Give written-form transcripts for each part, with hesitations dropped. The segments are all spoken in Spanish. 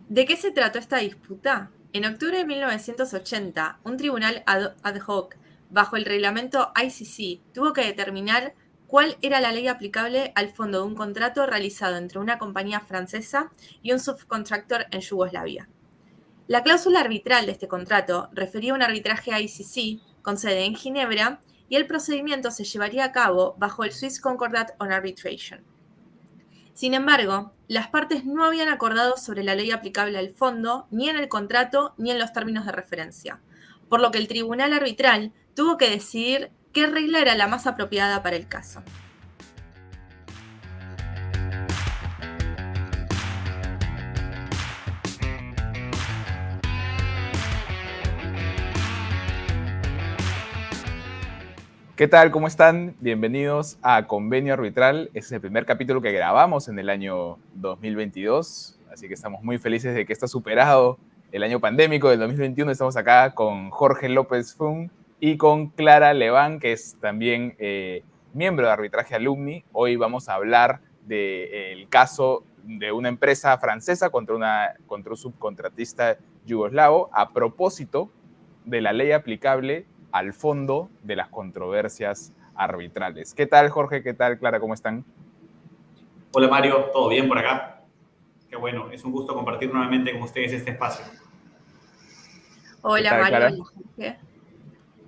¿De qué se trató esta disputa? En octubre de 1980, un tribunal ad hoc, bajo el reglamento ICC, tuvo que determinar cuál era la ley aplicable al fondo de un contrato realizado entre una compañía francesa y un subcontractor en Yugoslavia. La cláusula arbitral de este contrato refería a un arbitraje ICC con sede en Ginebra y el procedimiento se llevaría a cabo bajo el Swiss Concordat on Arbitration. Sin embargo, las partes no habían acordado sobre la ley aplicable al fondo, ni en el contrato, ni en los términos de referencia, por lo que el tribunal arbitral tuvo que decidir qué regla era la más apropiada para el caso. ¿Qué tal? ¿Cómo están? Bienvenidos a Convenio Arbitral. Este es el primer capítulo que grabamos en el año 2022, así que estamos muy felices de que está superado el año pandémico del 2021. Estamos acá con Jorge López Fung y con Clara Leván, que es también miembro de Arbitraje Alumni. Hoy vamos a hablar del caso de una empresa francesa contra un subcontratista yugoslavo a propósito de la ley aplicable al fondo de las controversias arbitrales. ¿Qué tal, Jorge? ¿Qué tal, Clara? ¿Cómo están? Hola, Mario. ¿Todo bien por acá? Qué bueno. Es un gusto compartir nuevamente con ustedes este espacio. Hola, ¿Qué tal, Mario. Clara? Hola, Jorge.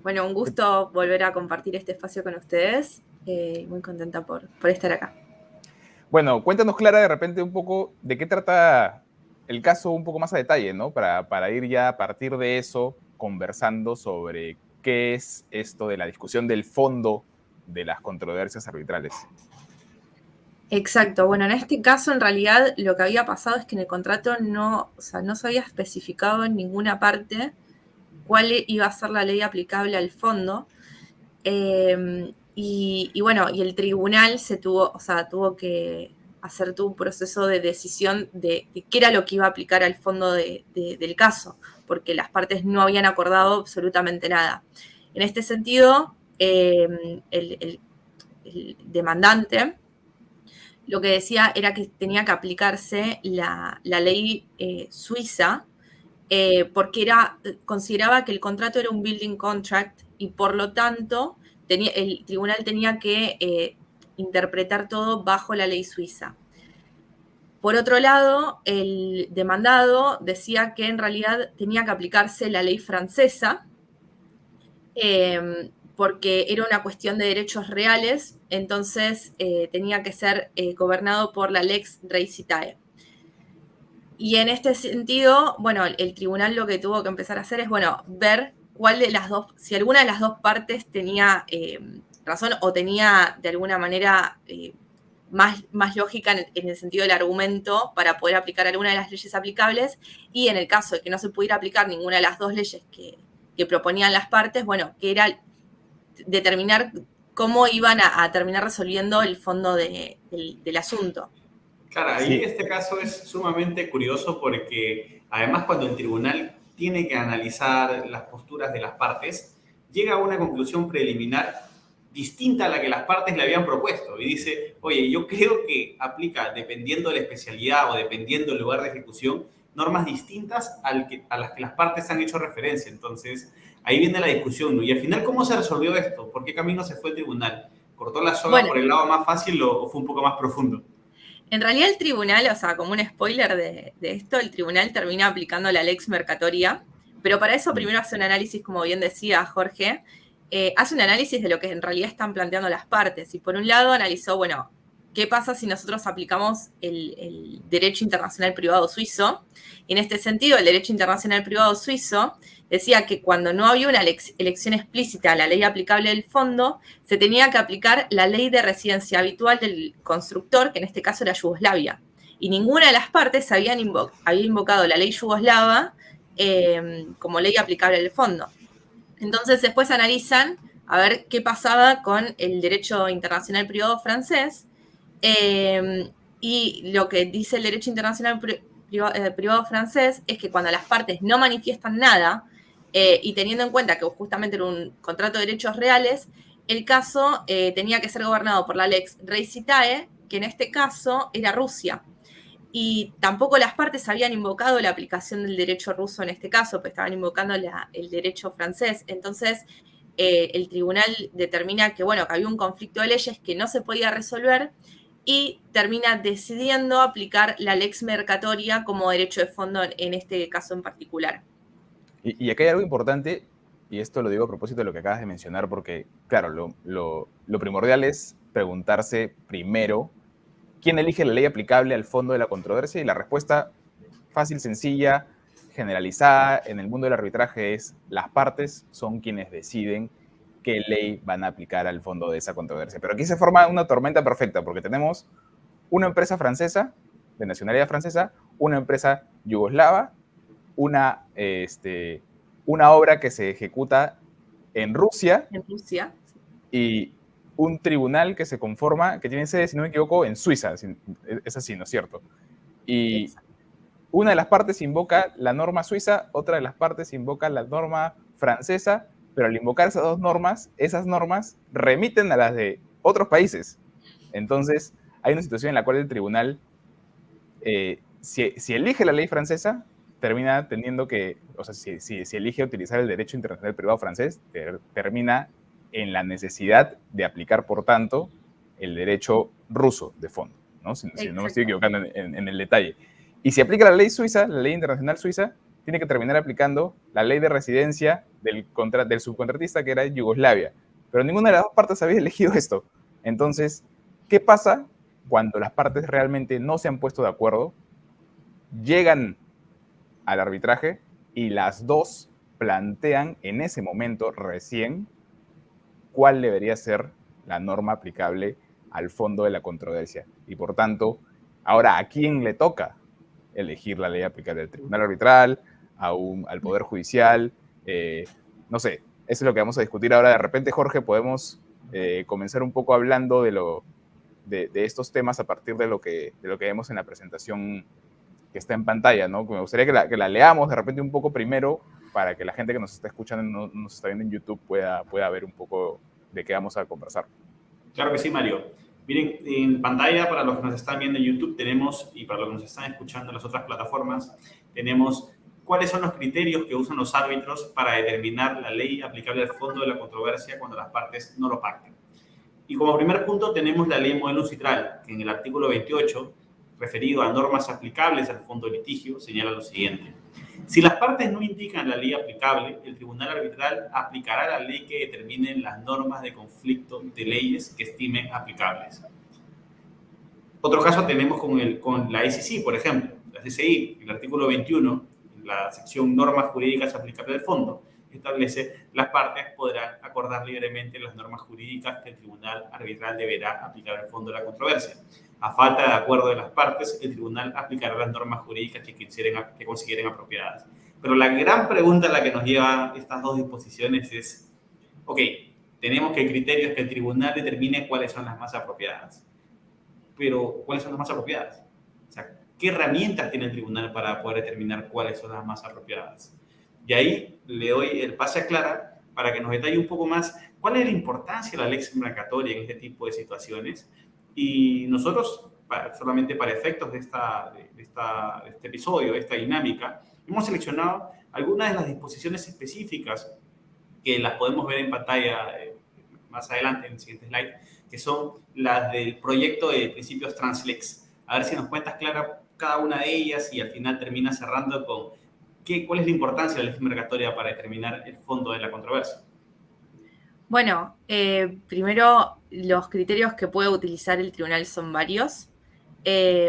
Bueno, un gusto volver a compartir este espacio con ustedes. Muy contenta por estar acá. Bueno, cuéntanos, Clara, de repente un poco de qué trata el caso un poco más a detalle, ¿no? Para ir ya a partir de eso conversando sobre qué es esto de la discusión del fondo de las controversias arbitrales. Exacto. Bueno, en este caso, en realidad, lo que había pasado es que en el contrato no se había especificado en ninguna parte cuál iba a ser la ley aplicable al fondo. Y bueno, y el tribunal tuvo que hacer todo un proceso de decisión de qué era lo que iba a aplicar al fondo del caso, porque las partes no habían acordado absolutamente nada. En este sentido, el demandante lo que decía era que tenía que aplicarse la ley suiza, porque consideraba que el contrato era un building contract y por lo tanto el tribunal tenía que interpretar todo bajo la ley suiza. Por otro lado, el demandado decía que en realidad tenía que aplicarse la ley francesa, porque era una cuestión de derechos reales, entonces tenía que ser gobernado por la Lex Reisitae. Y en este sentido, bueno, el tribunal lo que tuvo que empezar a hacer es, bueno, ver cuál de las dos, si alguna de las dos partes tenía razón o tenía de alguna manera más lógica en el sentido del argumento para poder aplicar alguna de las leyes aplicables, y en el caso de que no se pudiera aplicar ninguna de las dos leyes que proponían las partes, bueno, que era determinar cómo iban a terminar resolviendo el fondo del asunto. Claro, ahí este caso es sumamente curioso porque además cuando el tribunal tiene que analizar las posturas de las partes, llega a una conclusión preliminar distinta a la que las partes le habían propuesto y dice, oye, yo creo que aplica, dependiendo de la especialidad o dependiendo del lugar de ejecución, normas distintas a las que las partes han hecho referencia. Entonces, ahí viene la discusión, ¿no? Y al final, ¿cómo se resolvió esto? ¿Por qué camino se fue el tribunal? ¿Cortó la soga por el lado más fácil o fue un poco más profundo? En realidad el tribunal, o sea, como un spoiler de esto, el tribunal termina aplicando la lex mercatoria, pero para eso primero hace un análisis, como bien decía Jorge, hace un análisis de lo que en realidad están planteando las partes. Y por un lado analizó, bueno, ¿qué pasa si nosotros aplicamos el derecho internacional privado suizo? Y en este sentido, el derecho internacional privado suizo decía que cuando no había una elección explícita a la ley aplicable del fondo, se tenía que aplicar la ley de residencia habitual del constructor, que en este caso era Yugoslavia. Y ninguna de las partes había invocado la ley yugoslava como ley aplicable del fondo. Entonces después analizan a ver qué pasaba con el derecho internacional privado francés, y lo que dice el derecho internacional privado francés es que cuando las partes no manifiestan nada, y teniendo en cuenta que justamente era un contrato de derechos reales, el caso tenía que ser gobernado por la Lex Reisitae, que en este caso era Rusia. y tampoco las partes habían invocado la aplicación del derecho ruso en este caso, pues estaban invocando el derecho francés. Entonces, el tribunal determina que, bueno, que había un conflicto de leyes que no se podía resolver y termina decidiendo aplicar la lex mercatoria como derecho de fondo en este caso en particular. Y acá hay algo importante, y esto lo digo a propósito de lo que acabas de mencionar, porque, claro, lo primordial es preguntarse primero quién elige la ley aplicable al fondo de la controversia, y la respuesta fácil, sencilla, generalizada en el mundo del arbitraje es: las partes son quienes deciden qué ley van a aplicar al fondo de esa controversia. Pero aquí se forma una tormenta perfecta, porque tenemos una empresa francesa, de nacionalidad francesa, una empresa yugoslava, una obra que se ejecuta en Rusia, En Rusia. y un tribunal que se conforma, que tiene sede, si no me equivoco, en Suiza. Es así, ¿no es cierto? Y Exacto. una de las partes invoca la norma suiza, otra de las partes invoca la norma francesa, pero al invocar esas normas remiten a las de otros países. Entonces, hay una situación en la cual el tribunal, si elige la ley francesa, termina teniendo que, o sea, si elige utilizar el derecho internacional privado francés, termina en la necesidad de aplicar, por tanto, el derecho ruso de fondo, ¿no? Si no me estoy equivocando en el detalle. Y si aplica la ley suiza, la ley internacional suiza, tiene que terminar aplicando la ley de residencia del subcontratista, que era Yugoslavia. Pero ninguna de las dos partes había elegido esto. Entonces, ¿qué pasa cuando las partes realmente no se han puesto de acuerdo, llegan al arbitraje y las dos plantean en ese momento recién cuál debería ser la norma aplicable al fondo de la controversia? Y por tanto, ahora, ¿a quién le toca elegir la ley aplicable? ¿Al tribunal arbitral? ¿Al Poder Judicial? No sé, eso es lo que vamos a discutir ahora. De repente, Jorge, podemos comenzar un poco hablando de estos temas a partir de lo que vemos en la presentación que está en pantalla, ¿no? Me gustaría que la leamos de repente un poco primero, para que la gente que nos está escuchando, no nos está viendo en YouTube, pueda ver un poco de qué vamos a conversar. Claro que sí, Mario. Miren, en pantalla, para los que nos están viendo en YouTube, tenemos, y para los que nos están escuchando en las otras plataformas, tenemos cuáles son los criterios que usan los árbitros para determinar la ley aplicable al fondo de la controversia cuando las partes no lo pacten. Y como primer punto tenemos la ley modelo citral, que en el artículo 28, referido a normas aplicables al fondo de litigio, señala lo siguiente: si las partes no indican la ley aplicable, el tribunal arbitral aplicará la ley que determine las normas de conflicto de leyes que estimen aplicables. Otro caso tenemos con la ICC, por ejemplo. La CCI, el artículo 21, la sección normas jurídicas aplicables al fondo, establece: las partes podrán acordar libremente las normas jurídicas que el tribunal arbitral deberá aplicar al fondo de la controversia. A falta de acuerdo de las partes, el tribunal aplicará las normas jurídicas que consideren apropiadas. Pero la gran pregunta a la que nos lleva estas dos disposiciones es: ok, tenemos que el criterio es que el tribunal determine cuáles son las más apropiadas. Pero, ¿cuáles son las más apropiadas? O sea, ¿qué herramientas tiene el tribunal para poder determinar cuáles son las más apropiadas? Y ahí le doy el pase a Clara para que nos detalle un poco más cuál es la importancia de la lex mercatoria en este tipo de situaciones. Y nosotros, solamente para efectos de este episodio, de esta dinámica, hemos seleccionado algunas de las disposiciones específicas que las podemos ver en pantalla más adelante en el siguiente slide, que son las del proyecto de principios Translex. A ver si nos cuentas, Clara, cada una de ellas, y al final termina cerrando con cuál es la importancia de la lex mercatoria para determinar el fondo de la controversia. Bueno, primero, los criterios que puede utilizar el tribunal son varios.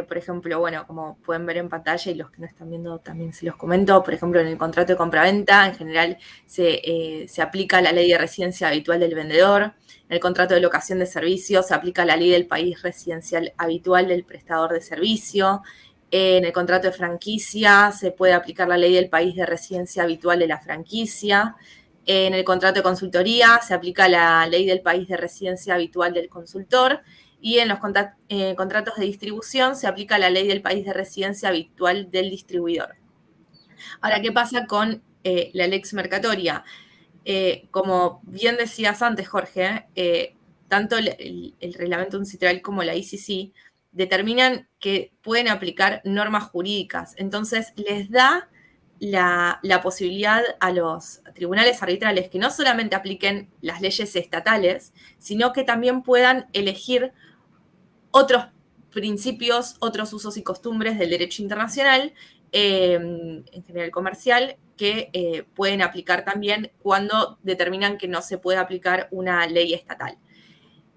Por ejemplo, bueno, como pueden ver en pantalla, y los que no están viendo también se los comento, por ejemplo, en el contrato de compraventa, en general se aplica la ley de residencia habitual del vendedor. En el contrato de locación de servicios se aplica la ley del país residencial habitual del prestador de servicio. En el contrato de franquicia se puede aplicar la ley del país de residencia habitual de la franquicia. En el contrato de consultoría se aplica la ley del país de residencia habitual del consultor, y en los contratos de distribución se aplica la ley del país de residencia habitual del distribuidor. Ahora, ¿qué pasa con la lex mercatoria? Como bien decías antes, Jorge, tanto el reglamento uncitral como la ICC determinan que pueden aplicar normas jurídicas. Entonces, les da la posibilidad a los tribunales arbitrales que no solamente apliquen las leyes estatales, sino que también puedan elegir otros principios, otros usos y costumbres del derecho internacional, en general comercial, que pueden aplicar también cuando determinan que no se puede aplicar una ley estatal.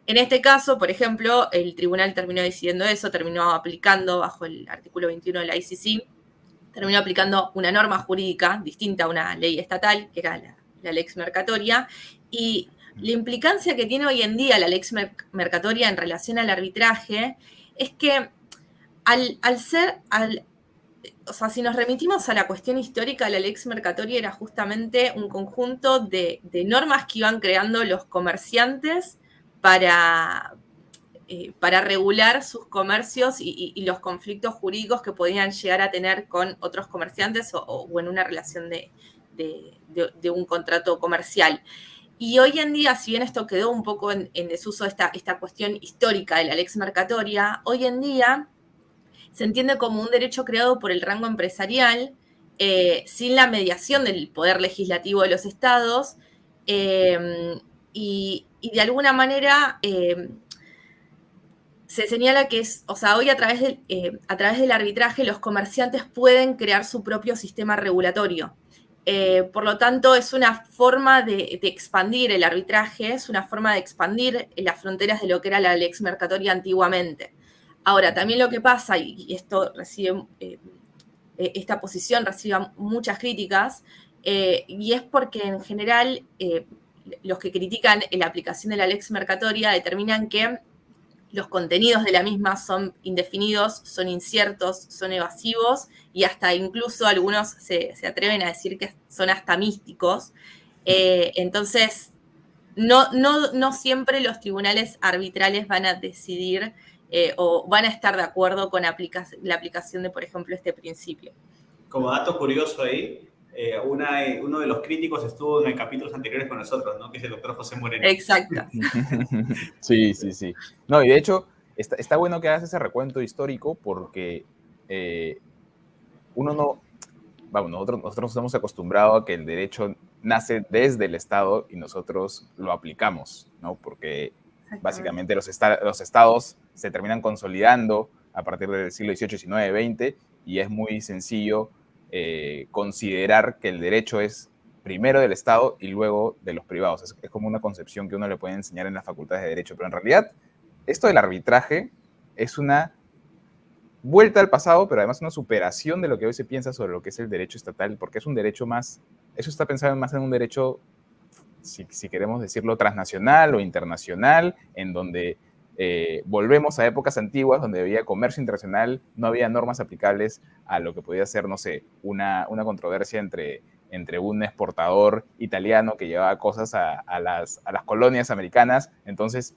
En este caso, por ejemplo, el tribunal terminó decidiendo eso, terminó aplicando bajo el artículo 21 de la ICC, terminó aplicando una norma jurídica distinta a una ley estatal, que era la lex mercatoria, y la implicancia que tiene hoy en día la lex mercatoria en relación al arbitraje es que o sea, si nos remitimos a la cuestión histórica, la lex mercatoria era justamente un conjunto de normas que iban creando los comerciantes para regular sus comercios y los conflictos jurídicos que podían llegar a tener con otros comerciantes o en una relación de un contrato comercial. Y hoy en día, si bien esto quedó un poco en desuso, esta cuestión histórica de la lex mercatoria, hoy en día se entiende como un derecho creado por el rango empresarial, sin la mediación del poder legislativo de los estados, y de alguna manera se señala que hoy a través del arbitraje los comerciantes pueden crear su propio sistema regulatorio. Por lo tanto, es una forma de expandir el arbitraje, es una forma de expandir las fronteras de lo que era la lex mercatoria antiguamente. Ahora, también lo que pasa, y esto recibe, esta posición recibe muchas críticas, y es porque en general los que critican la aplicación de la lex mercatoria determinan que los contenidos de la misma son indefinidos, son inciertos, son evasivos, y hasta incluso algunos se atreven a decir que son hasta místicos. Entonces, no siempre los tribunales arbitrales van a decidir o van a estar de acuerdo con la aplicación de, por ejemplo, este principio. Como dato curioso ahí, uno de los críticos estuvo en capítulos anteriores con nosotros, ¿no? Que es el doctor José Moreno. Exacto. Sí. No, y de hecho, está bueno que hagas ese recuento histórico porque nosotros nos hemos acostumbrado a que el derecho nace desde el Estado y nosotros lo aplicamos, ¿no? Porque básicamente los estados se terminan consolidando a partir del siglo XVIII, XIX, XX, y es muy sencillo considerar que el derecho es primero del Estado y luego de los privados. Es como una concepción que uno le puede enseñar en las facultades de Derecho, pero en realidad esto del arbitraje es una vuelta al pasado, pero además una superación de lo que hoy se piensa sobre lo que es el derecho estatal, porque es un derecho más, eso está pensado más en un derecho, si queremos decirlo, transnacional o internacional, en donde volvemos a épocas antiguas donde había comercio internacional, no había normas aplicables a lo que podía ser, no sé, una controversia entre un exportador italiano que llevaba cosas a las colonias americanas. Entonces,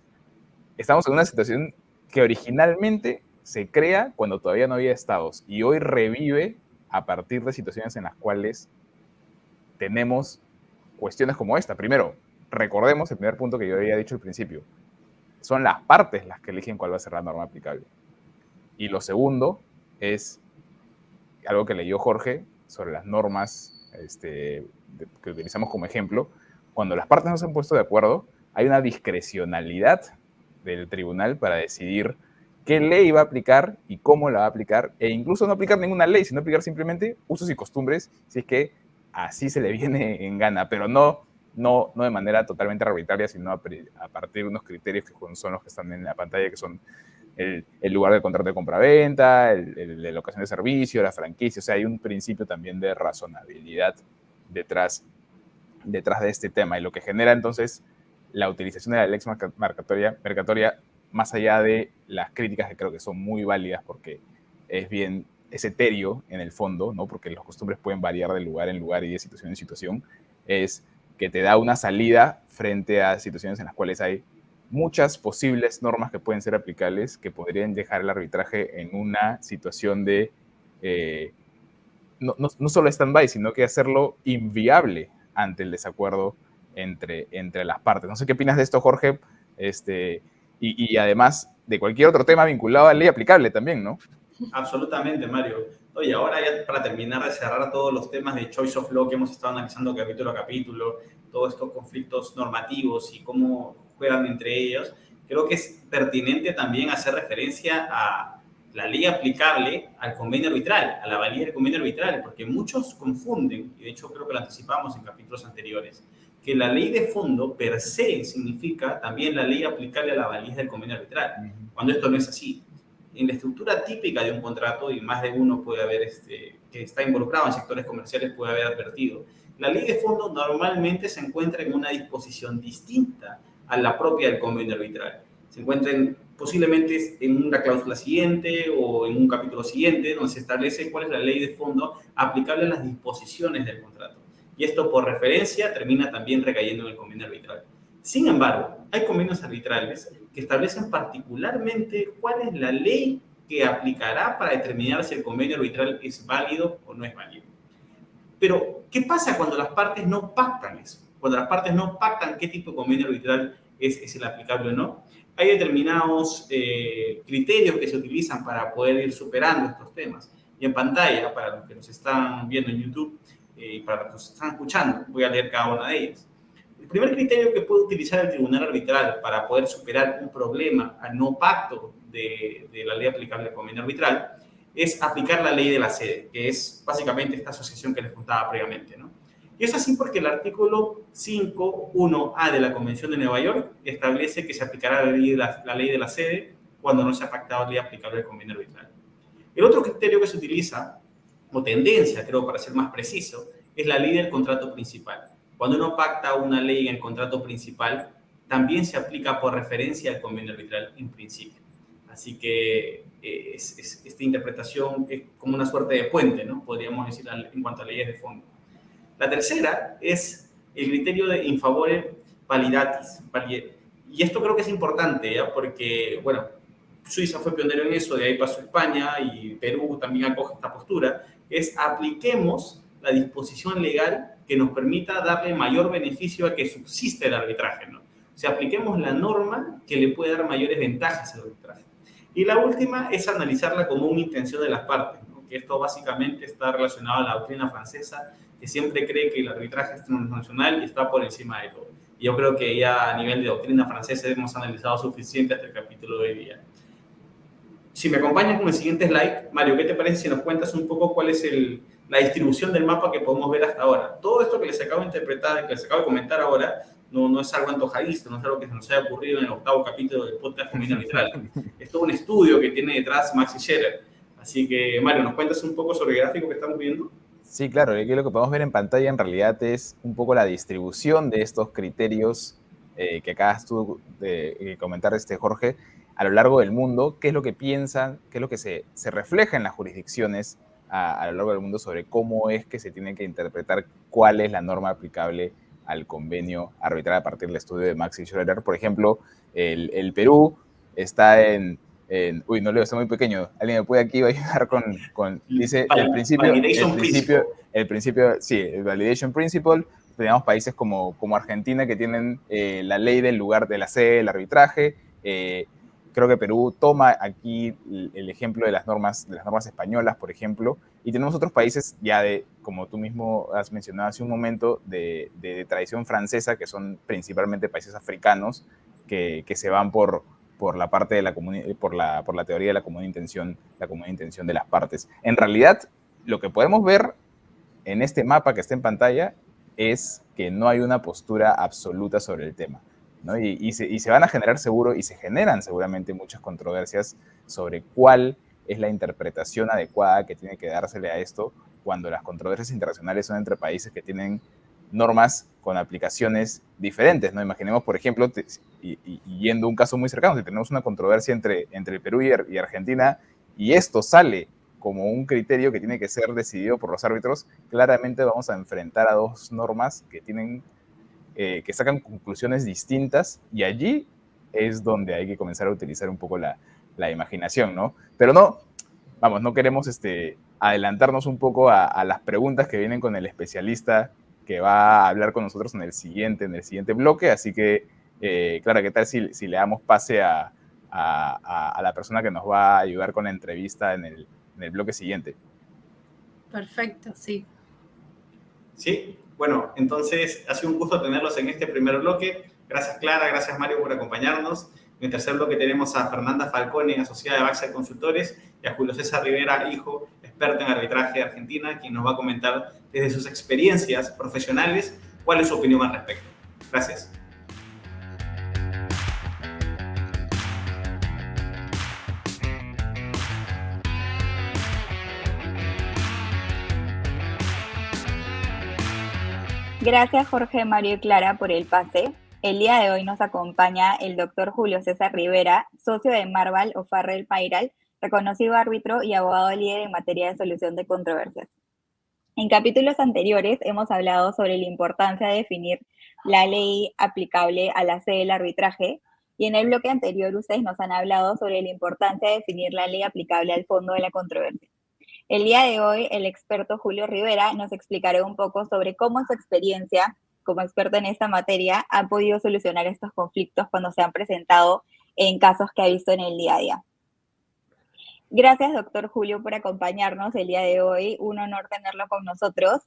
estamos en una situación que originalmente se crea cuando todavía no había estados y hoy revive a partir de situaciones en las cuales tenemos cuestiones como esta. Primero, recordemos el primer punto que yo había dicho al principio. Son las partes las que eligen cuál va a ser la norma aplicable. Y lo segundo es algo que leyó Jorge sobre las normas que utilizamos como ejemplo. Cuando las partes no se han puesto de acuerdo, hay una discrecionalidad del tribunal para decidir qué ley va a aplicar y cómo la va a aplicar, e incluso no aplicar ninguna ley, sino aplicar simplemente usos y costumbres, si es que así se le viene en gana, pero no de manera totalmente arbitraria, sino a partir de unos criterios que son los que están en la pantalla, que son el lugar del contrato de compraventa, la locación de servicio, la franquicia. O sea, hay un principio también de razonabilidad detrás de este tema, y lo que genera entonces la utilización de la lex mercatoria, más allá de las críticas que creo que son muy válidas porque es etéreo en el fondo, ¿no? Porque las costumbres pueden variar de lugar en lugar y de situación en situación, es que te da una salida frente a situaciones en las cuales hay muchas posibles normas que pueden ser aplicables, que podrían dejar el arbitraje en una situación de no solo stand-by, sino que hacerlo inviable ante el desacuerdo entre las partes. No sé qué opinas de esto, Jorge, y además de cualquier otro tema vinculado a la ley aplicable también, ¿no? Absolutamente, Mario. Oye, ahora ya para terminar de cerrar todos los temas de Choice of Law que hemos estado analizando capítulo a capítulo, todos estos conflictos normativos y cómo juegan entre ellos, creo que es pertinente también hacer referencia a la ley aplicable al convenio arbitral, a la validez del convenio arbitral, porque muchos confunden, y de hecho creo que lo anticipamos en capítulos anteriores, que la ley de fondo per se significa también la ley aplicable a la validez del convenio arbitral, cuando esto no es así. En la estructura típica de un contrato, y más de uno puede haber, que está involucrado en sectores comerciales puede haber advertido, la ley de fondo normalmente se encuentra en una disposición distinta a la propia del convenio arbitral. Se encuentra posiblemente en una cláusula siguiente o en un capítulo siguiente donde se establece cuál es la ley de fondo aplicable a las disposiciones del contrato. Y esto por referencia termina también recayendo en el convenio arbitral. Sin embargo, hay convenios arbitrales que establecen particularmente cuál es la ley que aplicará para determinar si el convenio arbitral es válido o no es válido. Pero, ¿qué pasa cuando las partes no pactan eso? Cuando las partes no pactan qué tipo de convenio arbitral es el aplicable o no. Hay determinados criterios que se utilizan para poder ir superando estos temas. Y en pantalla, para los que nos están viendo en YouTube y para los que nos están escuchando, voy a leer cada una de ellas. El primer criterio que puede utilizar el tribunal arbitral para poder superar un problema al no pacto de la ley aplicable al convenio arbitral es aplicar la ley de la sede, que es básicamente esta asociación que les contaba previamente, ¿no? Y es así porque el artículo 5.1a de la Convención de Nueva York establece que se aplicará la ley de la sede cuando no se ha pactado la ley aplicable al convenio arbitral. El otro criterio que se utiliza, o tendencia, creo, para ser más preciso, es la ley del contrato principal. Cuando uno pacta una ley en el contrato principal, también se aplica por referencia al convenio arbitral en principio. Así que esta interpretación es como una suerte de puente, ¿no? Podríamos decir en cuanto a leyes de fondo. La tercera es el criterio de in favore validatis. Y esto creo que es importante, ¿ya? Porque, bueno, Suiza fue pionero en eso, de ahí pasó España y Perú también acoge esta postura, es apliquemos la disposición legal que nos permita darle mayor beneficio a que subsiste el arbitraje, ¿no? O sea, apliquemos la norma que le puede dar mayores ventajas al arbitraje. Y la última es analizarla como una intención de las partes, ¿no? Que esto básicamente está relacionado a la doctrina francesa, que siempre cree que el arbitraje es transnacional y está por encima de todo. Y yo creo que ya a nivel de doctrina francesa hemos analizado suficiente hasta el capítulo de hoy día. Si me acompañas con el siguiente slide, Mario, ¿qué te parece si nos cuentas un poco cuál es la distribución del mapa que podemos ver hasta ahora? Todo esto que les acabo de interpretar, que les acabo de comentar ahora, no es algo antojadizo, no es algo que se nos haya ocurrido en el 8º capítulo del podcast Convenio Arbitral. Es todo un estudio que tiene detrás Maxi Scherer. Así que, Mario, ¿nos cuentas un poco sobre el gráfico que estamos viendo? Sí, claro, aquí lo que podemos ver en pantalla en realidad es un poco la distribución de estos criterios que acabas tú de comentar, Jorge, a lo largo del mundo, qué es lo que piensan, qué es lo que se refleja en las jurisdicciones a lo largo del mundo sobre cómo es que se tiene que interpretar cuál es la norma aplicable al convenio arbitral a partir del estudio de Maxi Schroeder. Por ejemplo, el Perú está uy, no leo, está muy pequeño. ¿Alguien me puede aquí ayudar con dice el principio, sí, el validation principle. Tenemos países como Argentina que tienen la ley del lugar de la sede del arbitraje. Creo que Perú toma aquí el ejemplo de las normas españolas, por ejemplo, y tenemos otros países ya como tú mismo has mencionado hace un momento, de tradición francesa, que son principalmente países africanos, que se van por la parte de por la teoría de la común intención de las partes. En realidad, lo que podemos ver en este mapa que está en pantalla es que no hay una postura absoluta sobre el tema, ¿no? Y se van a generar y se generan seguramente muchas controversias sobre cuál es la interpretación adecuada que tiene que dársele a esto cuando las controversias internacionales son entre países que tienen normas con aplicaciones diferentes, ¿no? Imaginemos, por ejemplo, yendo a un caso muy cercano, si tenemos una controversia entre el Perú y Argentina, y esto sale como un criterio que tiene que ser decidido por los árbitros, claramente vamos a enfrentar a dos normas que sacan conclusiones distintas, y allí es donde hay que comenzar a utilizar un poco la imaginación, ¿no? Pero no queremos adelantarnos un poco a las preguntas que vienen con el especialista que va a hablar con nosotros en el siguiente bloque, así que, claro, ¿qué tal si le damos pase a a la persona que nos va a ayudar con la entrevista en el bloque siguiente. Perfecto, sí. Sí, bueno, entonces ha sido un gusto tenerlos en este primer bloque. Gracias Clara, gracias Mario por acompañarnos. En el tercer bloque tenemos a Fernanda Falcone, asociada de Baxter Consultores, y a Julio César Rivera, hijo, experto en arbitraje de Argentina, quien nos va a comentar desde sus experiencias profesionales cuál es su opinión al respecto. Gracias. Gracias Jorge, Mario y Clara por el pase. El día de hoy nos acompaña el doctor Julio César Rivera, socio de Marval O'Farrell Pairal, reconocido árbitro y abogado líder en materia de solución de controversias. En capítulos anteriores hemos hablado sobre la importancia de definir la ley aplicable a la sede del arbitraje, y en el bloque anterior ustedes nos han hablado sobre la importancia de definir la ley aplicable al fondo de la controversia. El día de hoy, el experto Julio Rivera nos explicará un poco sobre cómo su experiencia como experto en esta materia ha podido solucionar estos conflictos cuando se han presentado en casos que ha visto en el día a día. Gracias, doctor Julio, por acompañarnos el día de hoy. Un honor tenerlo con nosotros.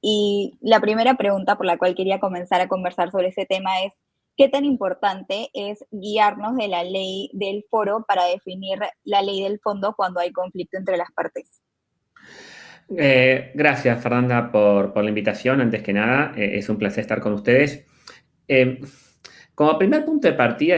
Y la primera pregunta por la cual quería comenzar a conversar sobre este tema es: ¿qué tan importante es guiarnos de la ley del foro para definir la ley del fondo cuando hay conflicto entre las partes? Gracias, Fernanda, por la invitación. Antes que nada, es un placer estar con ustedes. Como primer punto de partida,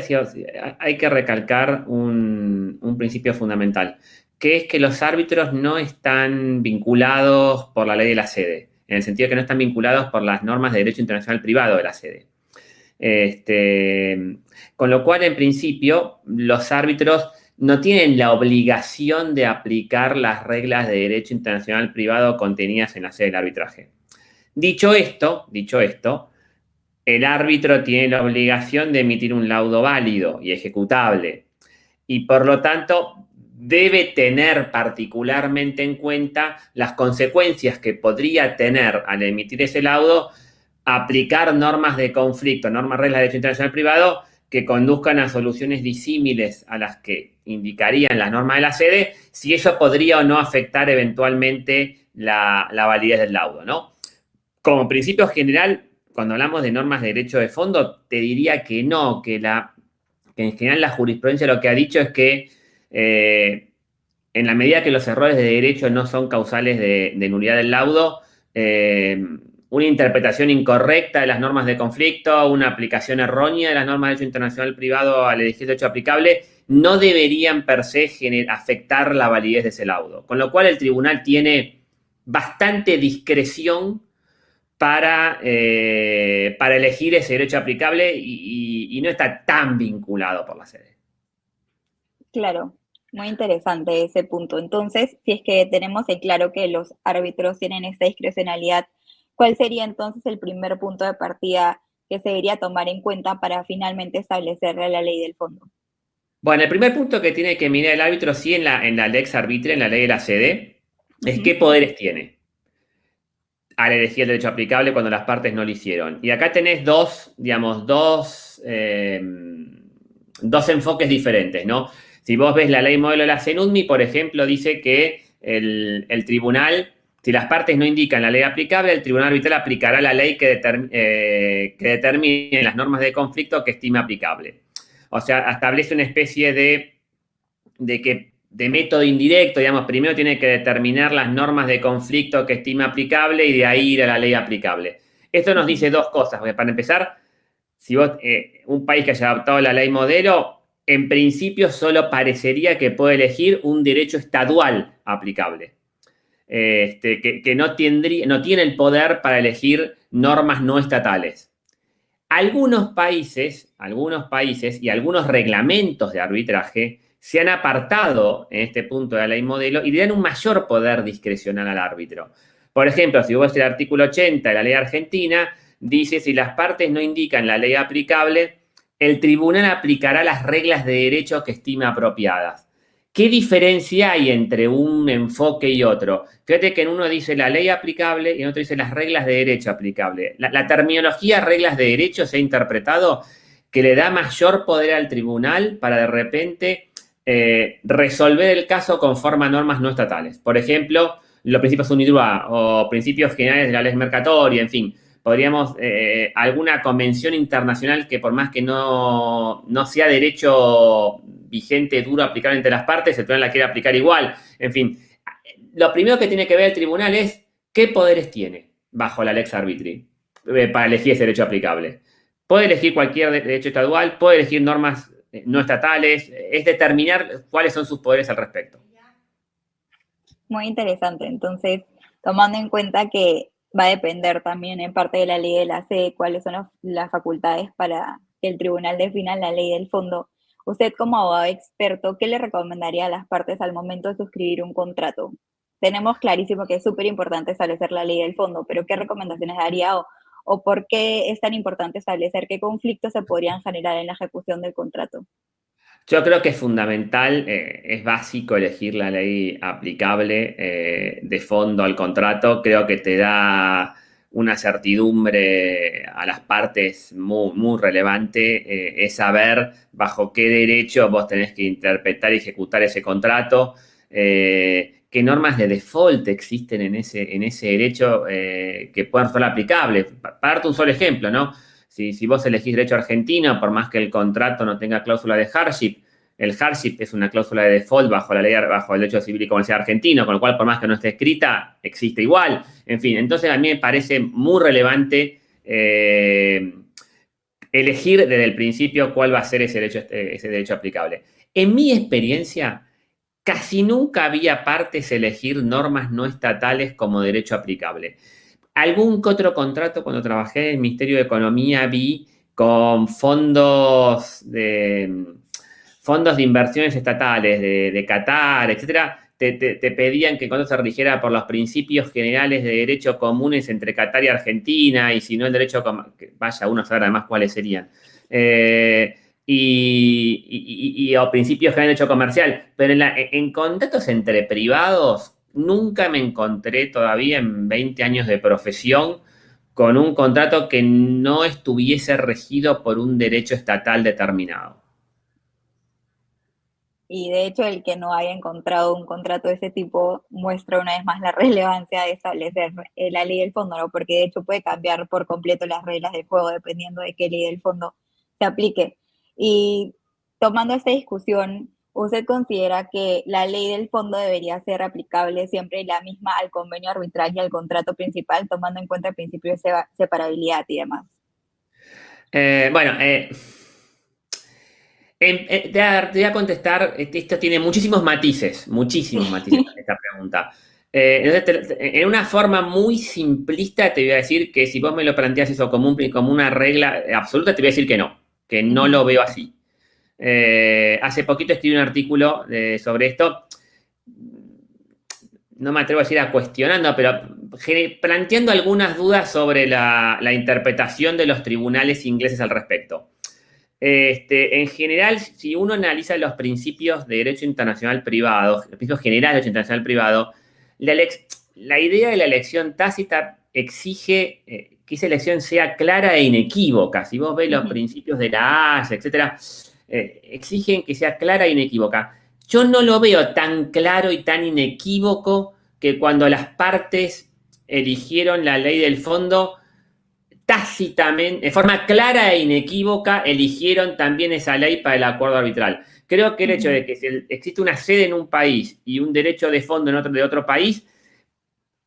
hay que recalcar un principio fundamental, que es que los árbitros no están vinculados por la ley de la sede, en el sentido de que no están vinculados por las normas de derecho internacional privado de la sede. Con lo cual, en principio, los árbitros no tienen la obligación de aplicar las reglas de derecho internacional privado contenidas en la sede del arbitraje. Dicho esto, el árbitro tiene la obligación de emitir un laudo válido y ejecutable, y por lo tanto debe tener particularmente en cuenta las consecuencias que podría tener al emitir ese laudo aplicar normas de conflicto, reglas de derecho internacional privado que conduzcan a soluciones disímiles a las que indicarían las normas de la sede, si eso podría o no afectar eventualmente la validez del laudo, ¿no? Como principio general, cuando hablamos de normas de derecho de fondo, te diría que no, que en general la jurisprudencia lo que ha dicho es que en la medida que los errores de derecho no son causales de nulidad del laudo, una interpretación incorrecta de las normas de conflicto, una aplicación errónea de las normas de derecho internacional privado al elegir el derecho aplicable, no deberían per se afectar la validez de ese laudo. Con lo cual el tribunal tiene bastante discreción para elegir ese derecho aplicable y no está tan vinculado por la sede. Claro, muy interesante ese punto. Entonces, si es que tenemos en claro que los árbitros tienen esta discrecionalidad, ¿cuál sería entonces el primer punto de partida que se debería tomar en cuenta para finalmente establecer la ley del fondo? Bueno, el primer punto que tiene que mirar el árbitro, sí, en la lex arbitre, en la ley de la sede, es qué poderes tiene al elegir el derecho aplicable cuando las partes no lo hicieron. Y acá tenés dos enfoques diferentes, ¿no? Si vos ves la ley modelo de la CENUDMI, por ejemplo, dice que el tribunal, si las partes no indican la ley aplicable, el tribunal arbitral aplicará la ley que determine las normas de conflicto que estime aplicable. O sea, establece una especie de método indirecto, digamos, primero tiene que determinar las normas de conflicto que estima aplicable y de ahí ir a la ley aplicable. Esto nos dice dos cosas, porque para empezar, si vos, un país que haya adoptado la ley modelo, en principio solo parecería que puede elegir un derecho estadual aplicable, que no tiene el poder para elegir normas no estatales. Algunos países y algunos reglamentos de arbitraje se han apartado en este punto de la ley modelo y le dan un mayor poder discrecional al árbitro. Por ejemplo, si vos ves el artículo 80 de la ley argentina, dice: si las partes no indican la ley aplicable, el tribunal aplicará las reglas de derecho que estima apropiadas. ¿Qué diferencia hay entre un enfoque y otro? Fíjate que en uno dice la ley aplicable y en otro dice las reglas de derecho aplicable. La terminología reglas de derecho se ha interpretado que le da mayor poder al tribunal para de repente resolver el caso conforme a normas no estatales. Por ejemplo, los principios UNIDROIT o principios generales de la ley mercatoria, en fin. Podríamos, alguna convención internacional que por más que no sea derecho vigente, duro, aplicable entre las partes, el tribunal la quiere aplicar igual. En fin, lo primero que tiene que ver el tribunal es qué poderes tiene bajo la lex arbitri para elegir ese derecho aplicable. Puede elegir cualquier derecho estatal, puede elegir normas no estatales, es determinar cuáles son sus poderes al respecto. Muy interesante. Entonces, tomando en cuenta que va a depender también en parte de la ley de la sede cuáles son las facultades para que el tribunal defina la ley del fondo. Usted como abogado experto, ¿qué le recomendaría a las partes al momento de suscribir un contrato? Tenemos clarísimo que es súper importante establecer la ley del fondo, pero ¿qué recomendaciones daría o por qué es tan importante establecer qué conflictos se podrían generar en la ejecución del contrato? Yo creo que es fundamental, es básico elegir la ley aplicable de fondo al contrato. Creo que te da una certidumbre a las partes muy, muy relevante. Es saber bajo qué derecho vos tenés que interpretar y ejecutar ese contrato. Qué normas de default existen en ese derecho que puedan ser aplicables. Para darte un solo ejemplo, ¿no? Si vos elegís derecho argentino, por más que el contrato no tenga cláusula de hardship, el hardship es una cláusula de default bajo la ley, bajo el derecho civil y comercial argentino, con lo cual, por más que no esté escrita, existe igual. En fin, entonces a mí me parece muy relevante elegir desde el principio cuál va a ser ese derecho aplicable. En mi experiencia, casi nunca había partes elegir normas no estatales como derecho aplicable. Algún que otro contrato cuando trabajé en el Ministerio de Economía vi con fondos de inversiones estatales, de Qatar, etcétera, te pedían que cuando se rigiera por los principios generales de derecho comunes entre Qatar y Argentina, y si no el derecho, vaya uno a saber además cuáles serían. O principios generales de derecho comercial, pero en contratos entre privados nunca me encontré todavía en 20 años de profesión con un contrato que no estuviese regido por un derecho estatal determinado. Y de hecho el que no haya encontrado un contrato de ese tipo muestra una vez más la relevancia de establecer la ley del fondo, ¿no? Porque de hecho puede cambiar por completo las reglas del juego dependiendo de qué ley del fondo se aplique. Y tomando esta discusión, ¿usted considera que la ley del fondo debería ser aplicable siempre la misma al convenio arbitral y al contrato principal, tomando en cuenta el principio de separabilidad y demás? Te voy a contestar, esto tiene muchísimos matices esta pregunta. Entonces, en una forma muy simplista te voy a decir que si vos me lo planteas eso como una regla absoluta, te voy a decir que no lo veo así. Hace poquito escribí un artículo sobre esto, no me atrevo a decir cuestionando, pero planteando algunas dudas sobre la interpretación de los tribunales ingleses al respecto. En general, si uno analiza los principios de derecho internacional privado, los principios generales de derecho internacional privado, la idea de la elección tácita exige que esa elección sea clara e inequívoca. Si vos ves los principios de la Haya, etcétera, exigen que sea clara e inequívoca. Yo no lo veo tan claro y tan inequívoco que cuando las partes eligieron la ley del fondo, tácitamente, de forma clara e inequívoca, eligieron también esa ley para el acuerdo arbitral. Creo que el hecho de que si existe una sede en un país y un derecho de fondo de otro país,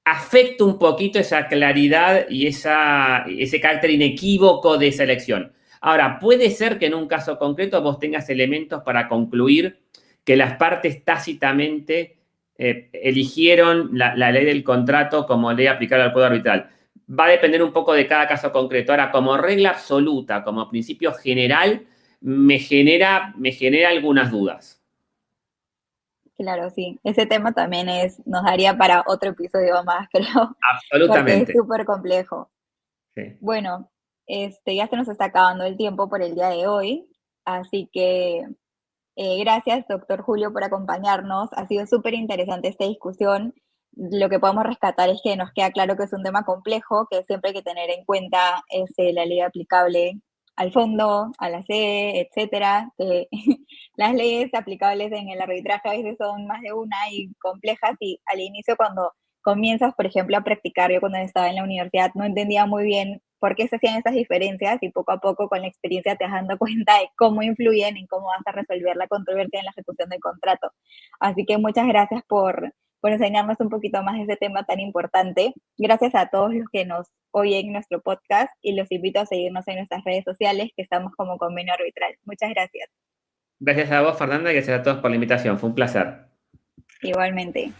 afecta un poquito esa claridad y ese carácter inequívoco de esa elección. Ahora, puede ser que en un caso concreto vos tengas elementos para concluir que las partes tácitamente eligieron la ley del contrato como ley aplicable al acuerdo arbitral. Va a depender un poco de cada caso concreto. Ahora, como regla absoluta, como principio general, me genera algunas dudas. Claro, sí. Ese tema también nos daría para otro episodio más, creo. Absolutamente. Porque es súper complejo. Sí. Bueno, ya se nos está acabando el tiempo por el día de hoy, así que gracias, doctor Julio, por acompañarnos. Ha sido súper interesante esta discusión. Lo que podemos rescatar es que nos queda claro que es un tema complejo, que siempre hay que tener en cuenta la ley aplicable al fondo, a la sede, etcétera. Las leyes aplicables en el arbitraje a veces son más de una y complejas, y al inicio cuando comienzas, por ejemplo, a practicar, yo cuando estaba en la universidad no entendía muy bien por qué se hacían esas diferencias, y poco a poco con la experiencia te vas dando cuenta de cómo influyen en cómo vas a resolver la controversia en la ejecución del contrato. Así que muchas gracias por enseñarnos un poquito más de ese tema tan importante. Gracias a todos los que nos oyen en nuestro podcast, y los invito a seguirnos en nuestras redes sociales, que estamos como Convenio Arbitral. Muchas gracias. Gracias a vos, Fernanda, y gracias a todos por la invitación. Fue un placer. Igualmente.